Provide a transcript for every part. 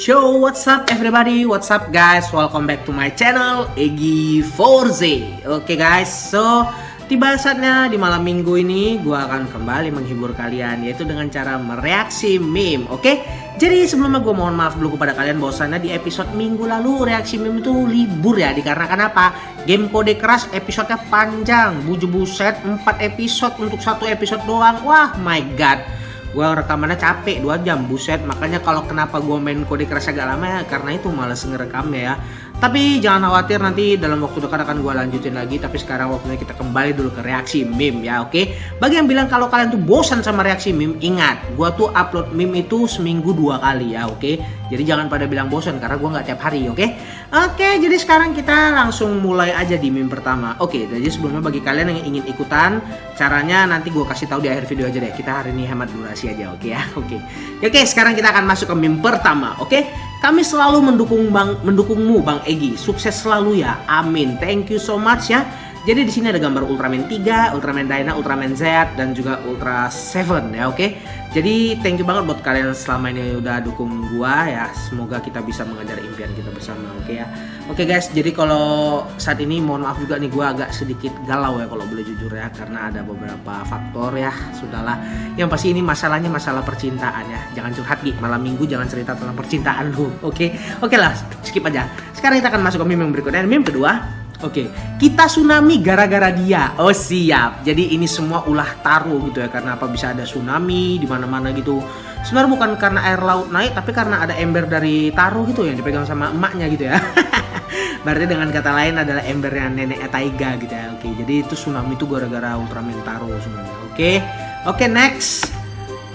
Yo, what's up everybody? What's up guys? Welcome back to my channel Egi Forze. Oke guys, so tiba saatnya di malam minggu ini gue akan kembali menghibur kalian, yaitu dengan cara mereaksi meme. Oke, jadi sebelumnya gue mohon maaf dulu kepada kalian bahwasannya di episode minggu lalu reaksi meme itu libur ya, dikarenakan apa? Game Kode Keras episodenya panjang, buset 4 episode untuk satu episode doang. Wah my god, gue rekamannya capek 2 jam, buset. Makanya kalau kenapa gue main Kode Keras agak lama ya, karena itu males ngerekamnya ya. Tapi jangan khawatir, nanti dalam waktu dekat akan gue lanjutin lagi. Tapi sekarang waktunya kita kembali dulu ke reaksi meme ya, oke? Bagi yang bilang kalau kalian tuh bosan sama reaksi meme, ingat, gue tuh upload meme itu seminggu 2 kali ya, oke? Jadi jangan pada bilang bosan, karena gue nggak tiap hari, oke? Oke, jadi sekarang kita langsung mulai aja di meme pertama. Oke, jadi sebelumnya bagi kalian yang ingin ikutan, caranya nanti gue kasih tahu di akhir video aja deh. Kita hari ini hemat durasi aja, oke ya? Oke, sekarang kita akan masuk ke meme pertama, oke? Kami selalu mendukungmu Bang Egi. Sukses selalu ya. Amin. Thank you so much ya. Jadi di sini ada gambar Ultraman 3, Ultraman Dyna, Ultraman Z, dan juga Ultra 7 ya, oke? Jadi thank you banget buat kalian selama ini udah dukung gua ya. Semoga kita bisa mengejar impian kita bersama, oke ya? Oke guys, jadi kalau saat ini mohon maaf juga nih, gua agak sedikit galau ya kalau boleh jujur ya, karena ada beberapa faktor ya. Sudahlah. Yang pasti ini masalahnya masalah percintaan ya. Jangan curhat Gi, malam minggu jangan cerita tentang percintaan lu. Oke lah, skip aja. Sekarang kita akan masuk ke meme yang berikutnya, meme kedua. Oke, kita tsunami gara-gara dia. Oh siap. Jadi ini semua ulah Taro gitu ya. Karena apa bisa ada tsunami di mana-mana gitu. Sebenarnya bukan karena air laut naik, tapi karena ada ember dari Taro gitu yang dipegang sama emaknya gitu ya. Berarti dengan kata lain adalah embernya neneknya Taiga gitu ya. Oke, jadi itu tsunami itu gara-gara Ultraman Taro semuanya. Oke, next.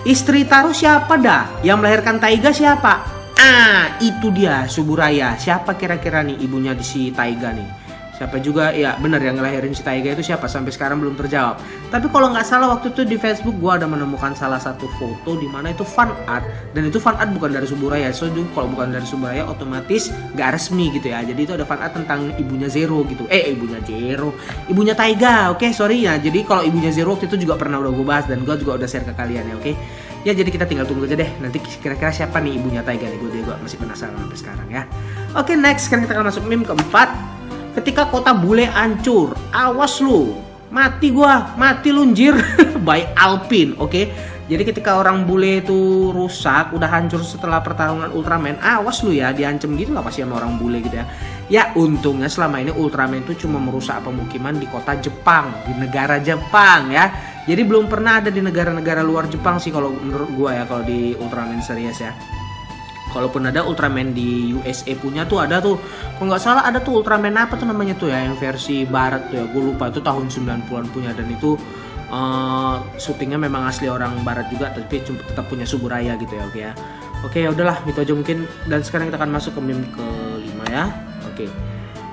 Istri Taro siapa dah? Yang melahirkan Taiga siapa? Ah, itu dia Suburaya. Siapa kira-kira nih ibunya di si Taiga nih? Siapa juga ya, bener yang ngelahirin si Taiga itu siapa, sampai sekarang belum terjawab. Tapi kalau nggak salah waktu itu di Facebook gua ada menemukan salah satu foto di mana itu fan art, dan itu fan art bukan dari Suburaya. So kalau bukan dari Suburaya otomatis nggak resmi gitu ya. Jadi itu ada fan art tentang ibunya Zero gitu. Ibunya Taiga. Oke, sorry ya. Jadi kalau ibunya Zero waktu itu juga pernah udah gue bahas, dan gua juga udah share ke kalian ya, oke? Ya jadi kita tinggal tunggu aja deh, nanti kira-kira siapa nih ibunya Taiga nih, gue masih penasaran sampai sekarang ya. Oke, next, sekarang kita akan masuk meme keempat. Ketika kota bule hancur, awas lu, mati lu anjir. By Alpin, oke? Jadi ketika orang bule itu rusak, udah hancur setelah pertarungan Ultraman, awas lu ya, diancem gitu lah pasti sama orang bule gitu ya. Ya untungnya selama ini Ultraman itu cuma merusak pemukiman di kota Jepang, di negara Jepang ya. Jadi belum pernah ada di negara-negara luar Jepang sih kalau menurut gua ya, kalau di Ultraman series ya. Kalaupun ada Ultraman di USA punya tuh ada tuh, kalau nggak salah ada tuh Ultraman apa tuh namanya tuh ya, yang versi barat tuh ya, gue lupa, itu tahun 90-an punya, dan itu syutingnya memang asli orang barat juga, tapi tetap punya Suburaya gitu ya, oke ya. Oke, ya udahlah, itu aja mungkin. Dan sekarang kita akan masuk ke meme kelima ya. Oke.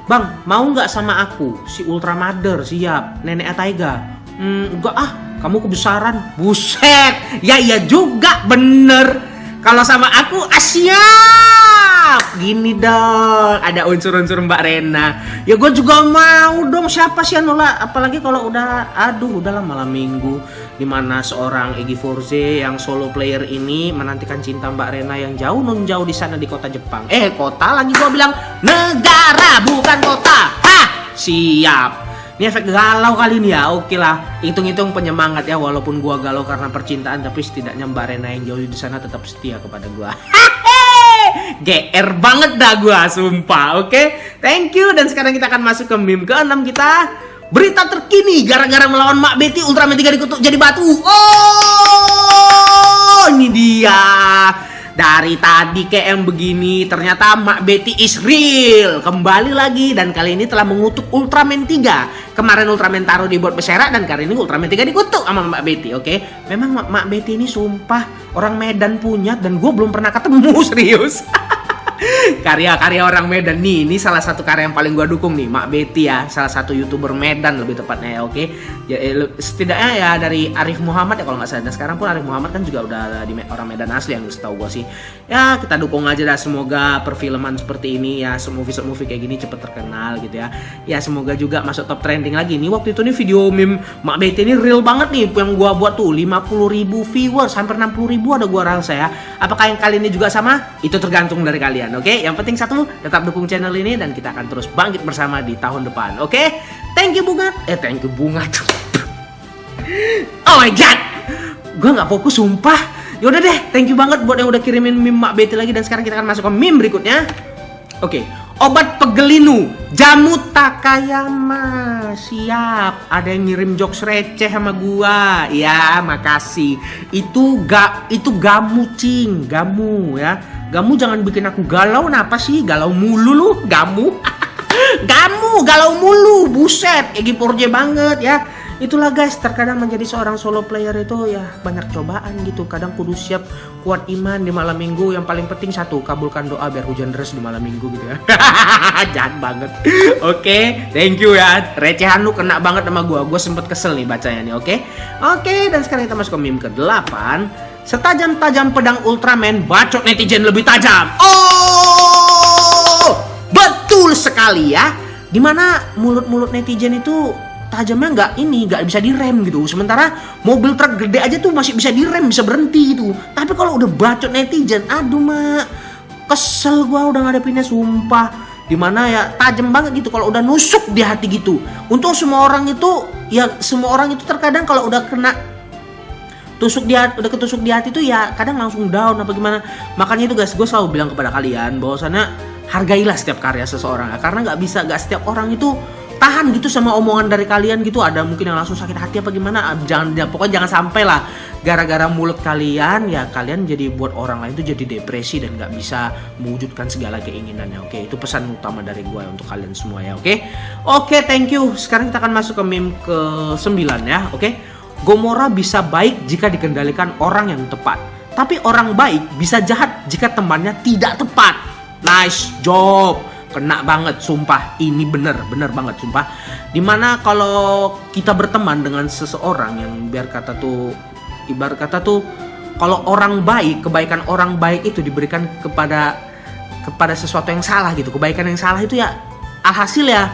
Bang, mau nggak sama aku? Si Ultra Mother siap. Nenek Taiga. Enggak ah, kamu kebesaran. Buset. Ya iya juga, bener. Kalau sama aku, siap. Gini dong, ada unsur-unsur Mbak Rena. Ya gue juga mau dong, siapa sih yang nolak? Apalagi kalau udahlah malam minggu, dimana seorang Egi Forze yang solo player ini menantikan cinta Mbak Rena yang jauh di sana di kota Jepang. Kota lagi gue bilang, negara bukan kota. Hah, siap. Ini efek galau kali ini ya, oke lah. Hitung-hitung penyemangat ya, walaupun gua galau karena percintaan, tapi setidaknya Mbak Rena yang jauh di sana tetap setia kepada gua. GR banget dah gua, sumpah, oke? Thank you, dan sekarang kita akan masuk ke meme ke-6 kita. Berita terkini, gara-gara melawan Mak Betty, Ultraman 3 dikutuk jadi batu. Oh, ini dia. Dari tadi kayak begini, ternyata Mak Betty is real. Kembali lagi, dan kali ini telah mengutuk Ultraman 3. Kemarin Ultraman Taro dibuat berserak, dan kali ini Ultraman 3 dikutuk sama Mak Betty, oke? Memang Mak Betty ini sumpah orang Medan punya, dan gue belum pernah ketemu, serius. Karya-karya orang Medan nih, ini salah satu karya yang paling gua dukung nih, Mak Betty ya, salah satu YouTuber Medan lebih tepatnya ya, oke. Ya, setidaknya ya dari Arif Muhammad ya kalau nggak salah. Dan sekarang pun Arif Muhammad kan juga udah di orang Medan asli yang setahu gua sih. Ya kita dukung aja dah, semoga perfilman seperti ini ya, movie kayak gini cepet terkenal gitu ya. Ya semoga juga masuk top trending lagi. Nih waktu itu nih video meme Mak Betty ini real banget nih yang gua buat tuh, 50.000 viewers, hampir 60.000 ada gua rasa ya. Apakah yang kali ini juga sama? Itu tergantung dari kalian, oke? Yang penting satu, tetap dukung channel ini dan kita akan terus bangkit bersama di tahun depan, oke? Thank you Bunga. Thank you Bunga tuh. Oh my god, gue nggak fokus sumpah. Yaudah deh, thank you banget buat yang udah kirimin meme Mak Betty lagi. Dan sekarang kita akan masuk ke meme berikutnya. Oke, obat pegelinu jamu Takayama. Siap, ada yang ngirim jokes receh sama gua. Ya, makasih. Itu gamu cing, gamu ya. Gamu jangan bikin aku galau, kenapa sih? Galau mulu lu, gamu. Galau mulu, buset. Egi Porje banget ya. Itulah guys, terkadang menjadi seorang solo player itu ya banyak cobaan gitu. Kadang kudu siap, kuat iman di malam minggu. Yang paling penting satu, kabulkan doa biar hujan deras di malam minggu gitu ya. Jahat banget. Oke, thank you ya. Recehan lu kena banget sama gua. Gua sempet kesel nih bacanya nih, oke? Oke, dan sekarang kita masuk ke meme ke-8. Setajam-tajam pedang Ultraman, bacot netizen lebih tajam. Oh, betul sekali ya. Dimana mulut-mulut netizen itu tajamnya nggak bisa direm gitu. Sementara mobil truk gede aja tuh masih bisa direm, bisa berhenti gitu. Tapi kalau udah bacot netizen, aduh mak, kesel gua udah ngadepinnya sumpah. Dimana ya tajam banget gitu kalau udah nusuk di hati gitu. Untuk semua orang itu terkadang kalau udah kena udah ketusuk di hati tuh ya kadang langsung down apa gimana. Makanya itu guys, gue selalu bilang kepada kalian bahwasannya hargailah setiap karya seseorang ya. Karena nggak setiap orang itu tahan gitu sama omongan dari kalian gitu. Ada mungkin yang langsung sakit hati apa gimana. Pokoknya jangan sampai lah gara-gara mulut kalian ya kalian jadi buat orang lain tuh jadi depresi dan nggak bisa mewujudkan segala keinginannya. Oke, itu pesan utama dari gue untuk kalian semua ya. Oke, thank you. Sekarang kita akan masuk ke meme ke-9 ya. Gomora bisa baik jika dikendalikan orang yang tepat, tapi orang baik bisa jahat jika temannya tidak tepat. Nice job. Kena banget sumpah, ini bener banget sumpah. Dimana kalau kita berteman dengan seseorang yang ibarat kata tuh kalau orang baik, kebaikan orang baik itu diberikan kepada sesuatu yang salah gitu. Kebaikan yang salah itu ya alhasil ya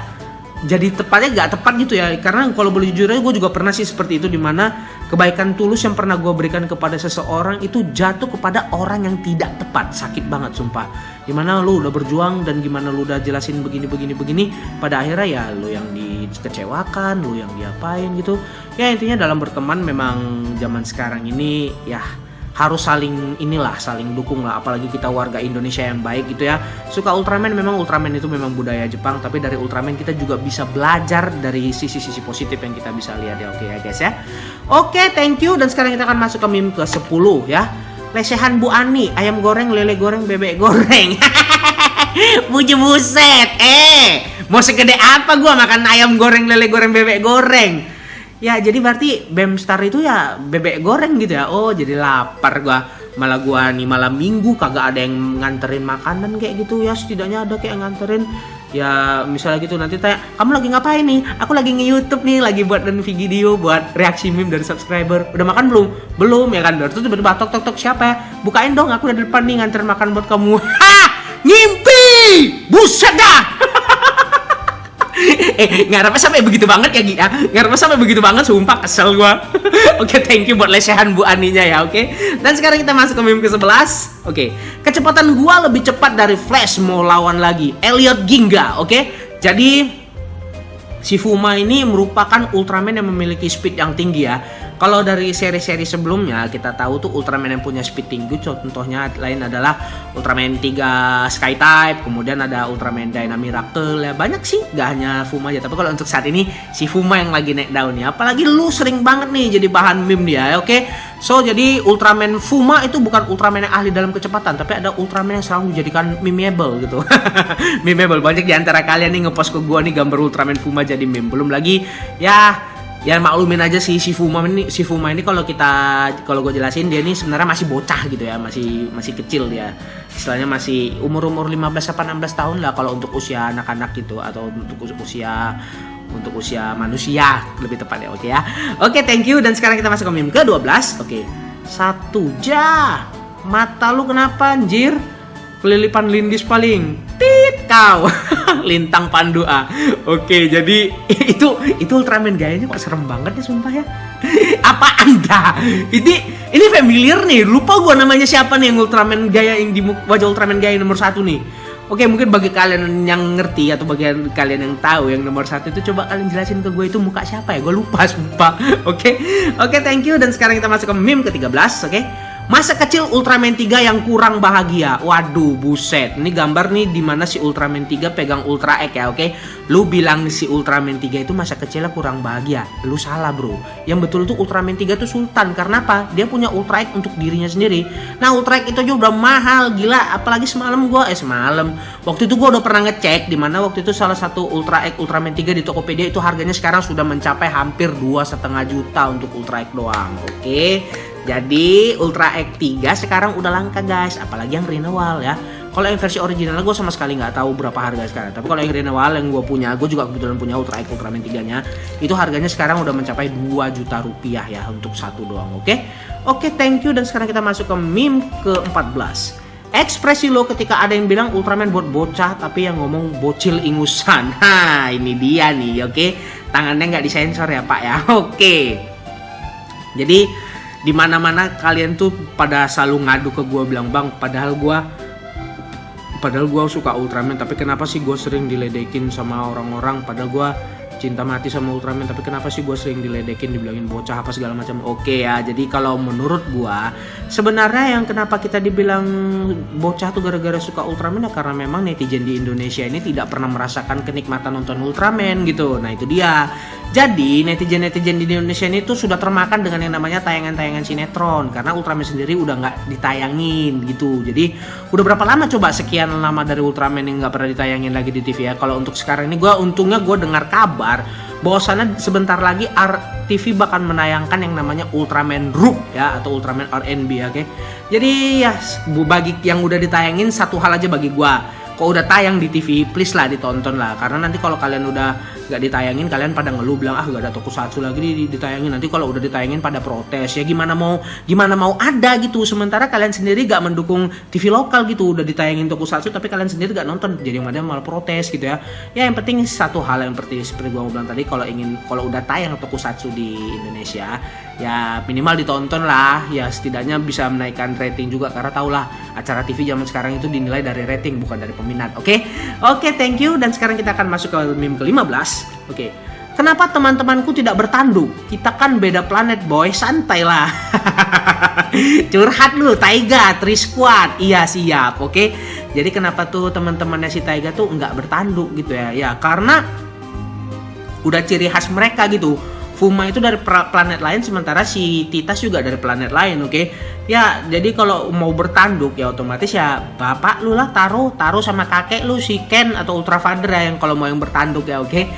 jadi tepatnya nggak tepat gitu ya. Karena kalau boleh jujur aja gue juga pernah sih seperti itu, dimana kebaikan tulus yang pernah gue berikan kepada seseorang itu jatuh kepada orang yang tidak tepat. Sakit banget sumpah. Dimana lu udah berjuang dan gimana lu udah jelasin begini pada akhirnya ya lu yang dikecewakan, lu yang diapain gitu. Ya intinya dalam berteman memang zaman sekarang ini ya harus saling dukung lah. Apalagi kita warga Indonesia yang baik gitu ya. Suka Ultraman, memang Ultraman itu memang budaya Jepang, tapi dari Ultraman kita juga bisa belajar dari sisi-sisi positif yang kita bisa lihat ya. Oke ya guys ya. Oke, thank you. Dan sekarang kita akan masuk ke meme ke-10 ya. Lesehan Bu Ani, ayam goreng, lele goreng, bebek goreng. Buset. Mau segede apa gua makan ayam goreng, lele goreng, bebek goreng? Ya jadi berarti Bemstar itu ya bebek goreng gitu ya. Oh jadi lapar gua. Malah gua nih malam minggu kagak ada yang nganterin makanan kayak gitu ya. Setidaknya ada kayak nganterin. Ya misalnya gitu nanti tanya, kamu lagi ngapain nih? Aku lagi nge-YouTube nih, lagi buat video buat reaksi meme dari subscriber. Udah makan belum? Belum ya kan. Terus tiba-tiba tok siapa ya? Bukain dong, aku udah di depan nih nganterin makan buat kamu. Ngimpi! Buset dah! Ngarepnya sampai begitu banget ya Gi ya. Ngarepnya sampai begitu banget, sumpah kesel gua. Oke, thank you buat lesehan Bu Aninya ya, oke. Dan sekarang kita masuk ke meme ke-11. Oke. Kecepatan gua lebih cepat dari Flash mau lawan lagi Elliot Ginga, oke. Jadi si Fuma ini merupakan Ultraman yang memiliki speed yang tinggi ya. Kalau dari seri-seri sebelumnya kita tahu tuh Ultraman yang punya speed tinggi, contohnya lain adalah Ultraman 3 Sky Type, kemudian ada Ultraman Dynamiracle ya. Banyak sih, gak hanya Fuma aja. Tapi kalau untuk saat ini si Fuma yang lagi naik daun ya. Apalagi lu sering banget nih jadi bahan meme dia ya, oke. So jadi Ultraman Fuma itu bukan Ultraman yang ahli dalam kecepatan, tapi ada Ultraman yang selalu dijadikan memeable gitu. Memeable, banyak di antara kalian nih ngepost ke gua nih gambar Ultraman Fuma jadi meme. Belum lagi ya Ya maklumin aja sih si Fuma ini kalau gue jelasin dia ini sebenarnya masih bocah gitu ya, masih kecil dia. Istilahnya masih umur 15 apa 16 tahun lah kalau untuk usia anak-anak gitu, atau untuk usia manusia lebih tepatnya. Oke ya. Oke, thank you, dan sekarang kita masuk ke meme ke-12. Oke. 1 jah. Mata lu kenapa anjir? Kelilipan lindis paling. Tit kau. Lintang Pandu A. Oke, jadi itu Ultraman gayanya kok serem banget ya sumpah ya. Apa Anda? Ini familiar nih. Lupa gua namanya siapa nih yang Ultraman gaya yang di wajah Ultraman gaya nomor 1 nih. Oke, mungkin bagi kalian yang ngerti atau bagi kalian yang tahu yang nomor 1 itu, coba kalian jelasin ke gue itu muka siapa ya? Gue lupa sumpah. Oke, thank you, dan sekarang kita masuk ke meme ke-13. Oke. Masa kecil Ultraman 3 yang kurang bahagia. Waduh, buset. Ini gambar nih dimana si Ultraman 3 pegang Ultra X ya, oke? Lu bilang si Ultraman 3 itu masa kecilnya kurang bahagia. Lu salah, bro. Yang betul tuh Ultraman 3 tuh sultan. Karena apa? Dia punya Ultra X untuk dirinya sendiri. Nah, Ultra X itu aja udah mahal, gila. Apalagi semalam. Waktu itu gua udah pernah ngecek dimana waktu itu salah satu Ultra X Ultraman 3 di Tokopedia itu harganya sekarang sudah mencapai hampir 2,5 juta untuk Ultra X doang, oke? Jadi Ultra X 3 sekarang udah langka guys, apalagi yang renewal ya. Kalau yang versi original gue sama sekali nggak tahu berapa harga sekarang. Tapi kalau yang renewal yang gue punya, gue juga kebetulan punya Ultra X Ultraman 3-nya, itu harganya sekarang udah mencapai 2 juta rupiah ya untuk satu doang, oke? Oke, thank you, dan sekarang kita masuk ke meme ke-14. Ekspresi lo ketika ada yang bilang Ultraman buat bocah tapi yang ngomong bocil ingusan. Nah, ini dia nih, oke? Tangannya nggak disensor ya Pak ya, oke? Jadi di mana-mana kalian tuh pada selalu ngadu ke gue bilang, bang, padahal gue suka Ultraman, tapi kenapa sih gue sering diledekin sama orang-orang? Padahal gue cinta mati sama Ultraman, tapi kenapa sih gue sering diledekin, dibilangin bocah apa segala macam. Oke ya, jadi kalau menurut gue sebenarnya yang kenapa kita dibilang bocah tuh gara-gara suka Ultraman ya karena memang netizen di Indonesia ini tidak pernah merasakan kenikmatan nonton Ultraman gitu. Nah itu dia. Jadi netizen di Indonesia ini tuh sudah termakan dengan yang namanya tayangan-tayangan sinetron, karena Ultraman sendiri udah nggak ditayangin gitu. Jadi udah berapa lama coba sekian lama dari Ultraman yang nggak pernah ditayangin lagi di TV ya. Kalau untuk sekarang ini untungnya gue dengar kabar bahwasannya sebentar lagi RTV bakal menayangkan yang namanya Ultraman Rook ya, atau Ultraman RNB, oke? Jadi ya bagi yang udah ditayangin, satu hal aja bagi gue, kok udah tayang di TV, please lah ditonton lah. Karena nanti kalau kalian udah gak ditayangin, kalian pada ngeluh bilang gak ada tokusatsu lagi ditayangin. Nanti kalau udah ditayangin pada protes ya, gimana mau ada gitu. Sementara kalian sendiri gak mendukung TV lokal gitu, udah ditayangin tokusatsu tapi kalian sendiri gak nonton, jadi yang ada malah protes gitu ya. Ya yang penting satu hal yang seperti gua bilang tadi, kalau udah tayang tokusatsu di Indonesia ya minimal ditonton lah ya, setidaknya bisa menaikkan rating juga, karena tau lah acara TV zaman sekarang itu dinilai dari rating bukan dari peminat. Oke, thank you, dan sekarang kita akan masuk ke meme ke-15. Oke. Kenapa teman-temanku tidak bertanduk? Kita kan beda planet, boy. Santai lah. Curhat lu, Taiga, Tri Squad. Iya, siap. Oke. Jadi kenapa tuh teman-temannya si Taiga tuh nggak bertanduk gitu ya? Ya, karena udah ciri khas mereka gitu. Fuma itu dari planet lain, sementara si Titas juga dari planet lain, oke? Ya, jadi kalau mau bertanduk ya otomatis ya bapak lu lah taruh sama kakek lu si Ken atau Ultra Father ya, yang kalau mau yang bertanduk ya, oke?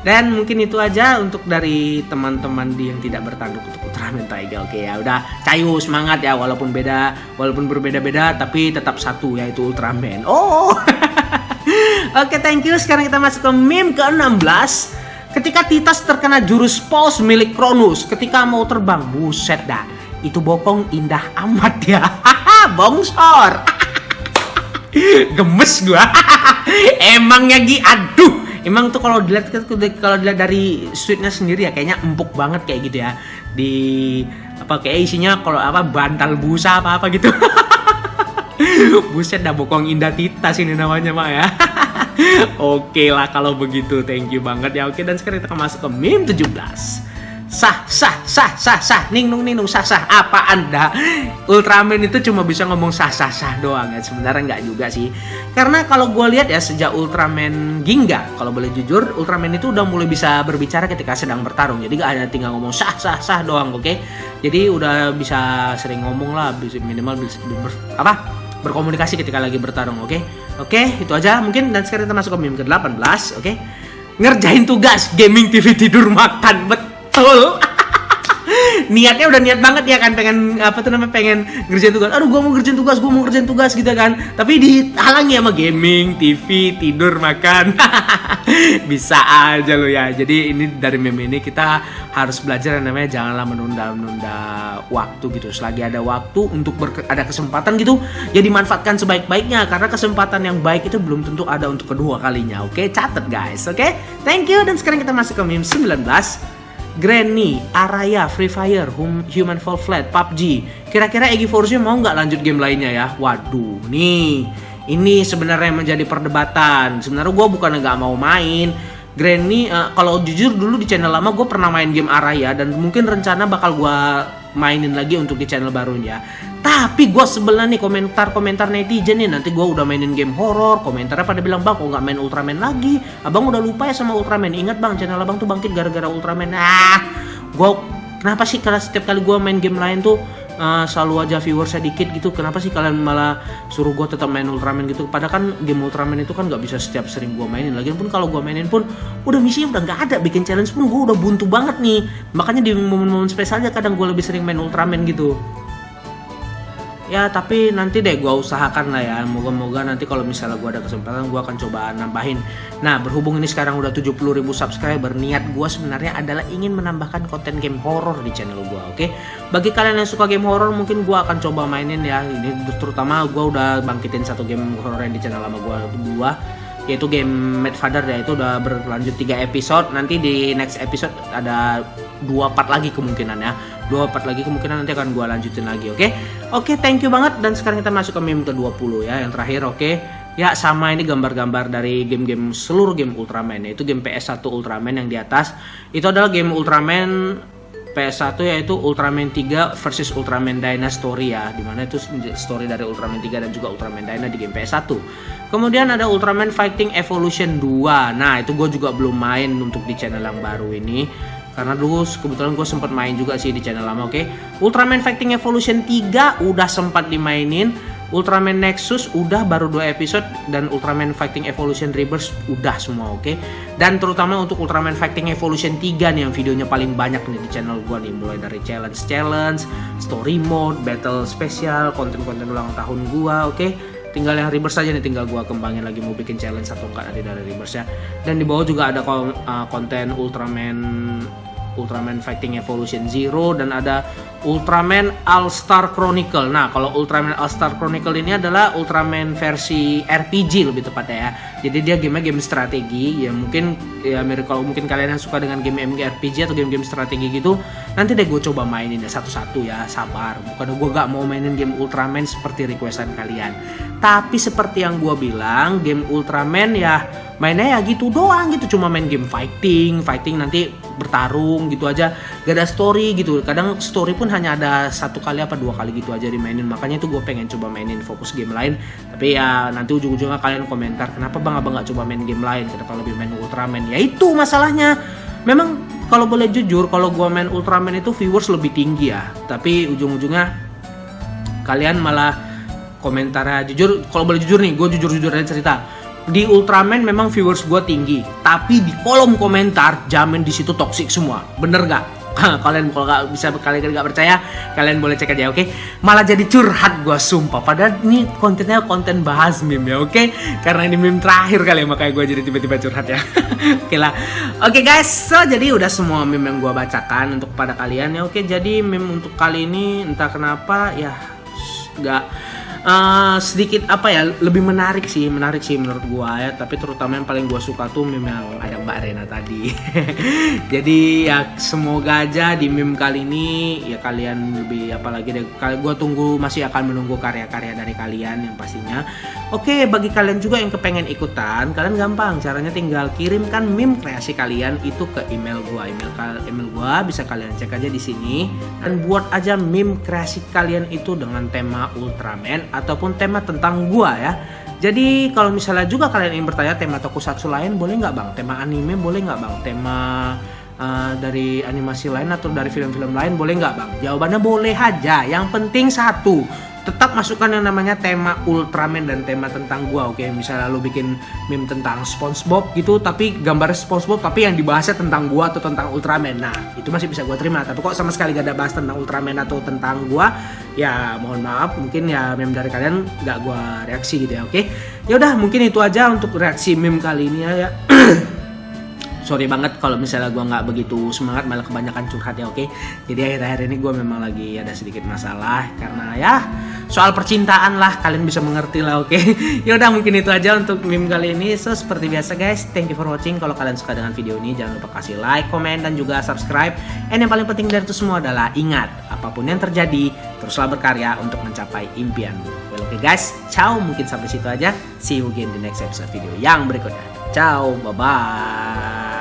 Dan mungkin itu aja untuk dari teman-teman yang tidak bertanduk untuk Ultraman Taiga, oke ya. Udah cayu, semangat ya, walaupun berbeda-beda tapi tetap satu, yaitu Ultraman. Oh. Oke, thank you. Sekarang kita masuk ke meme ke-16. Ketika Titas terkena jurus pause milik Cronus ketika mau terbang, buset dah, itu bokong indah amat ya. Bongsor. Gemes gua. Emangnya aduh. Emang tuh kalau dilihat dari sweetnya sendiri ya kayaknya empuk banget kayak gitu ya. Di kayak isinya kalau bantal busa apa gitu. Buset dah, bokong indah Titas ini namanya Mak ya. Oke lah kalau begitu, thank you banget ya. Oke, dan sekarang kita masuk ke meme 17. Sah, ningnung, sah. Apa Anda? Ultraman itu cuma bisa ngomong sah doang ya. Sebenarnya nggak juga sih. Karena kalau gue lihat ya sejak Ultraman Ginga, kalau boleh jujur, Ultraman itu udah mulai bisa berbicara ketika sedang bertarung. Jadi nggak hanya tinggal ngomong sah doang, oke? Jadi udah bisa sering ngomong lah, minimal bisa berkomunikasi ketika lagi bertarung, oke? Oke, itu aja mungkin, dan sekarang kita masuk ke meme ke-18, oke? Ngerjain tugas, gaming TV, tidur, makan, betul betul. Niatnya udah niat banget ya kan, pengen pengen ngerjain tugas. Aduh, gua mau ngerjain tugas gitu kan. Tapi dihalangi sama gaming, TV, tidur, makan. Bisa aja lo ya. Jadi ini dari meme ini kita harus belajar yang namanya janganlah menunda-nunda waktu gitu. Selagi ada waktu untuk ada kesempatan gitu, ya dimanfaatkan sebaik-baiknya, karena kesempatan yang baik itu belum tentu ada untuk kedua kalinya. Oke, catat guys. Oke, thank you. Dan sekarang kita masuk ke meme 19. Granny, Araya, Free Fire, Human Fall Flat, PUBG. Kira-kira Egy Force mau nggak lanjut game lainnya ya? Waduh, nih. Ini sebenarnya menjadi perdebatan. Sebenarnya gue bukan nggak mau main. Granny, kalau jujur dulu di channel lama gue pernah main game Araya. Dan mungkin rencana bakal gue mainin lagi untuk di channel barunya. Tapi gue sebelah nih komentar netizen nih. Nanti gue udah mainin game horor, komentarnya pada bilang, bang kok nggak main Ultraman lagi? Abang udah lupa ya sama Ultraman. Ingat bang, channel abang tuh bangkit gara-gara Ultraman. Gue kenapa sih kalau setiap kali gue main game lain tuh selalu aja viewer sedikit gitu? Kenapa sih kalian malah suruh gue tetap main Ultraman gitu? Padahal kan game Ultraman itu kan nggak bisa setiap sering gue mainin. Lagian pun kalau gue mainin pun udah misinya udah nggak ada, bikin challenge pun gue udah buntu banget nih. Makanya di momen-momen spesialnya kadang gue lebih sering main Ultraman gitu. Ya tapi nanti deh gue usahakan lah ya. Moga-moga nanti kalau misalnya gue ada kesempatan gue akan coba nambahin. Nah berhubung ini sekarang udah 70.000 subscriber, niat gue sebenarnya adalah ingin menambahkan konten game horror di channel gue. Oke, bagi kalian yang suka game horror mungkin gue akan coba mainin ya. Ini terutama gue udah bangkitin satu game horror yang di channel lama gue, yaitu game Mad Father ya. Itu udah berlanjut 3 episode. Nanti di next episode ada 2 part lagi kemungkinan ya. 2 part lagi kemungkinan nanti akan gue lanjutin lagi. Oke, thank you banget. Dan sekarang kita masuk ke meme ke-20 ya, yang terakhir. Ya sama, ini gambar-gambar dari game-game, seluruh game Ultraman, yaitu game PS1 Ultraman. Yang di atas itu adalah game Ultraman PS1, yaitu Ultraman 3 versus Ultraman Dyna Story ya, dimana itu story dari Ultraman 3 dan juga Ultraman Dyna di game PS1. Kemudian ada Ultraman Fighting Evolution 2. Nah itu gue juga belum main untuk di channel yang baru ini, karena dulu kebetulan gue sempat main juga sih di channel lama. Ultraman Fighting Evolution 3 udah sempat dimainin. Ultraman Nexus udah baru 2 episode, dan Ultraman Fighting Evolution Rebirth udah semua. Dan terutama untuk Ultraman Fighting Evolution 3 nih yang videonya paling banyak nih di channel gue nih, mulai dari challenge, story mode, battle spesial, konten-konten ulang tahun gue. Tinggal yang Rebirth saja nih, tinggal gue kembangin lagi mau bikin challenge atau enggak nanti dari Rebirth ya. Dan di bawah juga ada konten Ultraman Fighting Evolution Zero, dan ada Ultraman All-Star Chronicle. Nah, kalau Ultraman All-Star Chronicle ini adalah Ultraman versi RPG lebih tepatnya ya. Jadi dia game strategi ya, mungkin ya mirip kalau mungkin kalian yang suka dengan game RPG atau game-game strategi gitu, nanti deh gue coba mainin ya satu-satu ya, sabar. Bukan gue gak mau mainin game Ultraman seperti requestan kalian. Tapi seperti yang gue bilang, game Ultraman ya mainnya ya gitu doang gitu, cuma main game fighting nanti bertarung gitu aja, gak ada story gitu. Kadang story pun hanya ada 1 kali apa 2 kali gitu aja dimainin. Makanya itu gue pengen coba mainin fokus game lain. Tapi ya nanti ujung-ujungnya kalian komentar, kenapa bang abang gak coba main game lain, kenapa lebih main Ultraman? Ya itu masalahnya. Memang kalau boleh jujur, kalau gue main Ultraman itu viewers lebih tinggi ya, tapi ujung-ujungnya kalian malah komentarnya jujur. Kalau boleh jujur nih, gue jujur aja cerita. Di Ultraman memang viewers gue tinggi, tapi di kolom komentar jamin di situ toxic semua. Bener gak? Kalian kalau nggak bisa, kalian nggak percaya, kalian boleh cek aja. Malah jadi curhat gue, sumpah. Padahal ini kontennya konten bahas meme ya. Karena ini meme terakhir kali ya, makanya gue jadi tiba-tiba curhat ya. Oke guys, so jadi udah semua meme yang gue bacakan untuk pada kalian ya. Jadi meme untuk kali ini entah kenapa ya nggak sedikit lebih menarik sih menurut gua ya. Tapi terutama yang paling gua suka tuh meme yang ada Mbak Rena tadi. Jadi ya semoga aja di meme kali ini ya kalian lebih apalagi deh. Gua masih akan menunggu karya-karya dari kalian yang pastinya. Bagi kalian juga yang kepengen ikutan, kalian gampang caranya, tinggal kirimkan meme kreasi kalian itu ke email gua. Email gua bisa kalian cek aja di sini, dan buat aja meme kreasi kalian itu dengan tema Ultraman ataupun tema tentang gua ya. Jadi kalau misalnya juga kalian ingin bertanya tema tokusatsu lain boleh nggak bang, tema anime boleh nggak bang, tema dari animasi lain atau dari film-film lain boleh nggak bang? Jawabannya boleh aja. Yang penting satu, tetap masukkan yang namanya tema Ultraman dan tema tentang gua. Oke, misalnya lu bikin meme tentang SpongeBob gitu, tapi gambar SpongeBob tapi yang dibahasnya tentang gua atau tentang Ultraman. Nah, itu masih bisa gua terima. Tapi kok sama sekali gak ada bahas tentang Ultraman atau tentang gua, ya mohon maaf, mungkin ya meme dari kalian gak gua reaksi gitu ya. Oke. Ya udah, mungkin itu aja untuk reaksi meme kali ini ya. Sorry banget kalau misalnya gue nggak begitu semangat, malah kebanyakan curhat ya, oke. Jadi akhir-akhir ini gue memang lagi ada sedikit masalah karena ya soal percintaan lah, kalian bisa mengerti lah, oke. Ya udah, mungkin itu aja untuk meme kali ini. So seperti biasa guys, thank you for watching. Kalau kalian suka dengan video ini, jangan lupa kasih like, komen, dan juga subscribe. And yang paling penting dari itu semua adalah ingat, apapun yang terjadi, teruslah berkarya untuk mencapai impianmu. Well, oke guys, ciao. Mungkin sampai situ aja. See you again di next episode video yang berikutnya. Ciao, bye bye.